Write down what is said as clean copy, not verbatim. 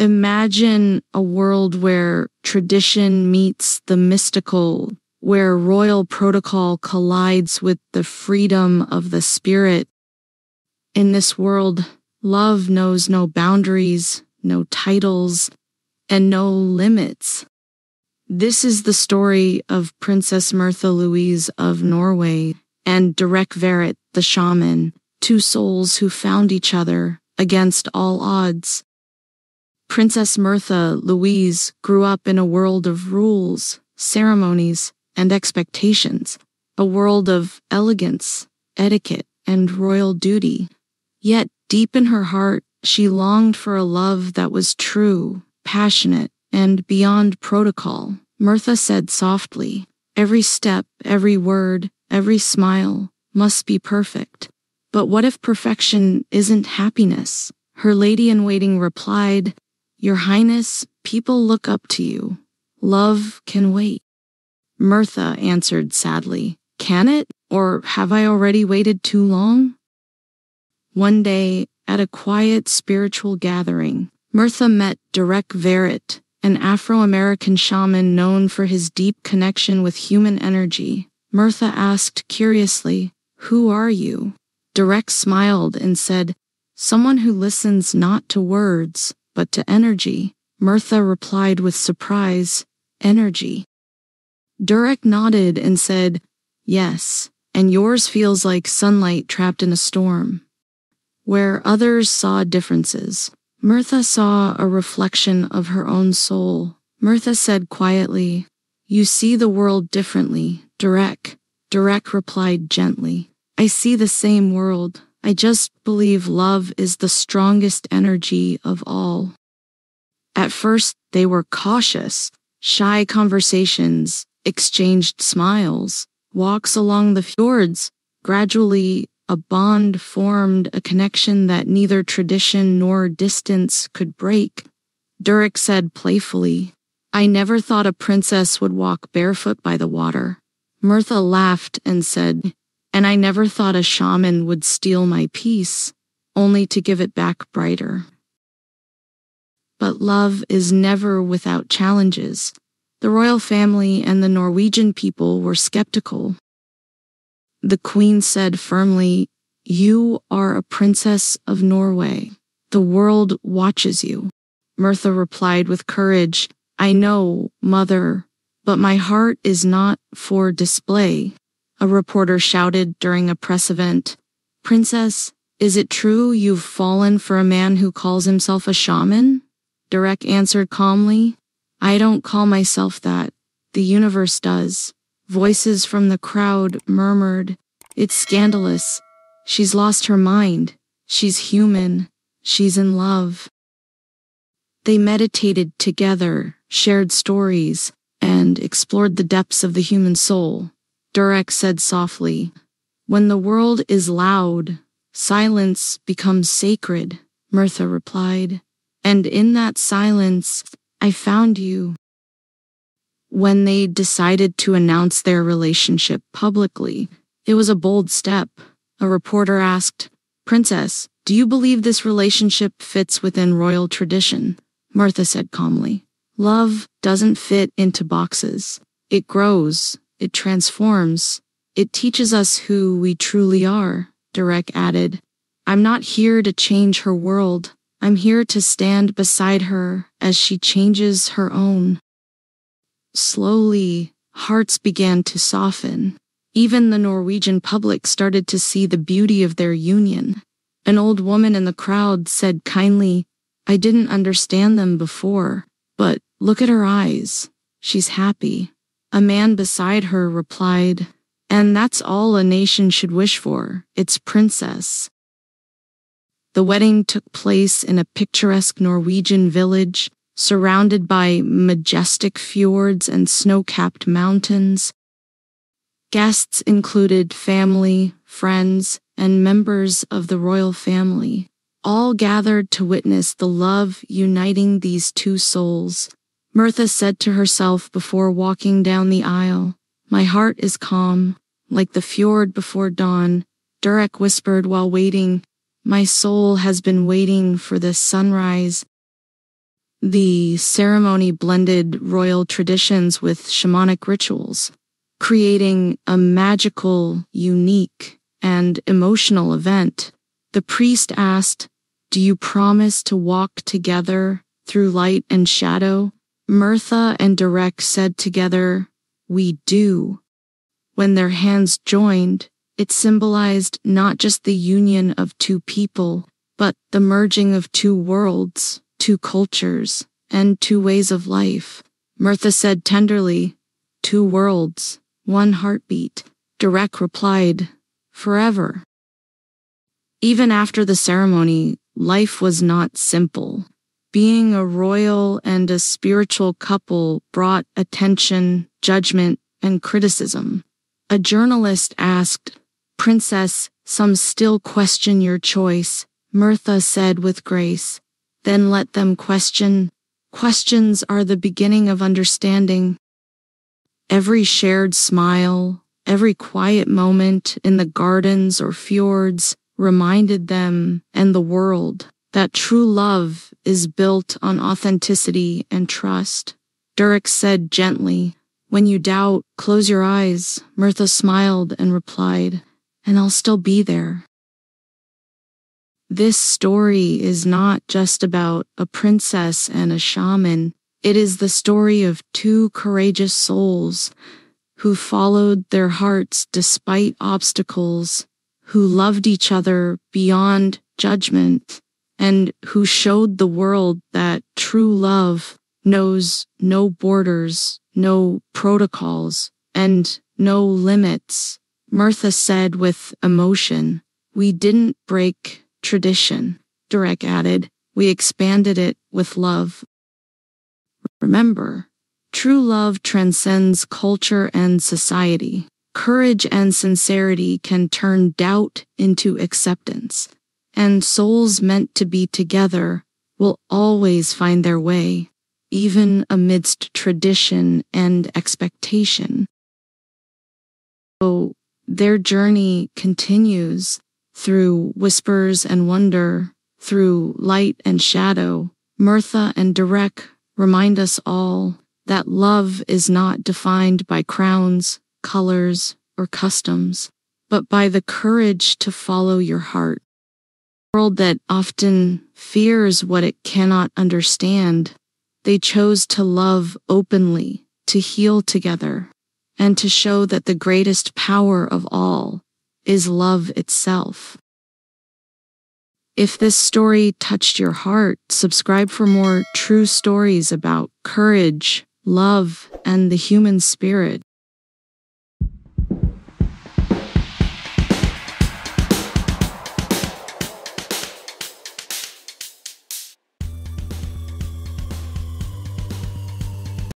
Imagine a world where tradition meets the mystical, where royal protocol collides with the freedom of the spirit. In this world, love knows no boundaries, no titles, and no limits. This is the story of Princess Märtha Louise of Norway and Derek Verrett, the shaman, two souls who found each other against all odds. Princess Märtha Louise grew up in a world of rules, ceremonies, and expectations, a world of elegance, etiquette, and royal duty. Yet, deep in her heart, she longed for a love that was true, passionate, and beyond protocol. Märtha said softly, "Every step, every word, every smile must be perfect. But what if perfection isn't happiness?" Her lady-in-waiting replied, "Your Highness, people look up to you. Love can wait." Märtha answered sadly, "Can it? Or have I already waited too long?" One day, at a quiet spiritual gathering, Märtha met Derek Verrett, an Afro-American shaman known for his deep connection with human energy. Märtha asked curiously, "Who are you?" Derek smiled and said, "Someone who listens not to words, but to energy." Märtha replied with surprise, "Energy." Derek nodded and said, "Yes, and yours feels like sunlight trapped in a storm." Where others saw differences, Märtha saw a reflection of her own soul. Märtha said quietly, "You see the world differently, Derek." Derek replied gently, "I see the same world. I just believe love is the strongest energy of all." At first, they were cautious, shy conversations, exchanged smiles, walks along the fjords. Gradually, a bond formed, a connection that neither tradition nor distance could break. Derek said playfully, "I never thought a princess would walk barefoot by the water." Märtha laughed and said, "And I never thought a shaman would steal my peace, only to give it back brighter." But love is never without challenges. The royal family and the Norwegian people were skeptical. The queen said firmly, "You are a princess of Norway. The world watches you." Märtha replied with courage, "I know, mother, but my heart is not for display." A reporter shouted during a press event, "Princess, is it true you've fallen for a man who calls himself a shaman?" Derek answered calmly, "I don't call myself that. The universe does." Voices from the crowd murmured, "It's scandalous. She's lost her mind. She's human. She's in love." They meditated together, shared stories, and explored the depths of the human soul. Derek said softly, "When the world is loud, silence becomes sacred." Märtha replied, "And in that silence, I found you." When they decided to announce their relationship publicly, it was a bold step. A reporter asked, "Princess, do you believe this relationship fits within royal tradition?" Märtha said calmly, "Love doesn't fit into boxes. It grows, it transforms, it teaches us who we truly are." Derek added, "I'm not here to change her world. I'm here to stand beside her as she changes her own." Slowly, hearts began to soften. Even the Norwegian public started to see the beauty of their union. An old woman in the crowd said kindly, "I didn't understand them before, but look at her eyes. She's happy." A man beside her replied, "And that's all a nation should wish for. It's princess." The wedding took place in a picturesque Norwegian village, surrounded by majestic fjords and snow-capped mountains. Guests included family, friends, and members of the royal family, all gathered to witness the love uniting these two souls. Märtha said to herself before walking down the aisle, "My heart is calm, like the fjord before dawn." Derek whispered while waiting, "My soul has been waiting for this sunrise." The ceremony blended royal traditions with shamanic rituals, creating a magical, unique, and emotional event. The priest asked, "Do you promise to walk together through light and shadow?" Mirtha and Derek said together, "We do." When their hands joined, it symbolized not just the union of two people, but the merging of two worlds, two cultures, and two ways of life. Mirtha said tenderly, "Two worlds, one heartbeat." Derek replied, "Forever." Even after the ceremony, life was not simple. Being a royal and a spiritual couple brought attention, judgment, and criticism. A journalist asked, "Princess, some still question your choice." Mirtha said with grace, "Then let them question. Questions are the beginning of understanding." Every shared smile, every quiet moment in the gardens or fjords reminded them and the world that true love is built on authenticity and trust. Derek said gently, "When you doubt, close your eyes." Mirtha smiled and replied, "And I'll still be there." This story is not just about a princess and a shaman. It is the story of two courageous souls who followed their hearts despite obstacles, who loved each other beyond judgment, and who showed the world that true love knows no borders, no protocols, and no limits. Mirtha said with emotion, "We didn't break tradition." Derek added, "We expanded it with love." Remember, true love transcends culture and society. Courage and sincerity can turn doubt into acceptance, and souls meant to be together will always find their way, even amidst tradition and expectation. So their journey continues through whispers and wonder, through light and shadow. Mirtha and Derek remind us all that love is not defined by crowns, colors, or customs, but by the courage to follow your heart. A world that often fears what it cannot understand, they chose to love openly, to heal together, and to show that the greatest power of all is love itself. If this story touched your heart, subscribe for more true stories about courage, love, and the human spirit.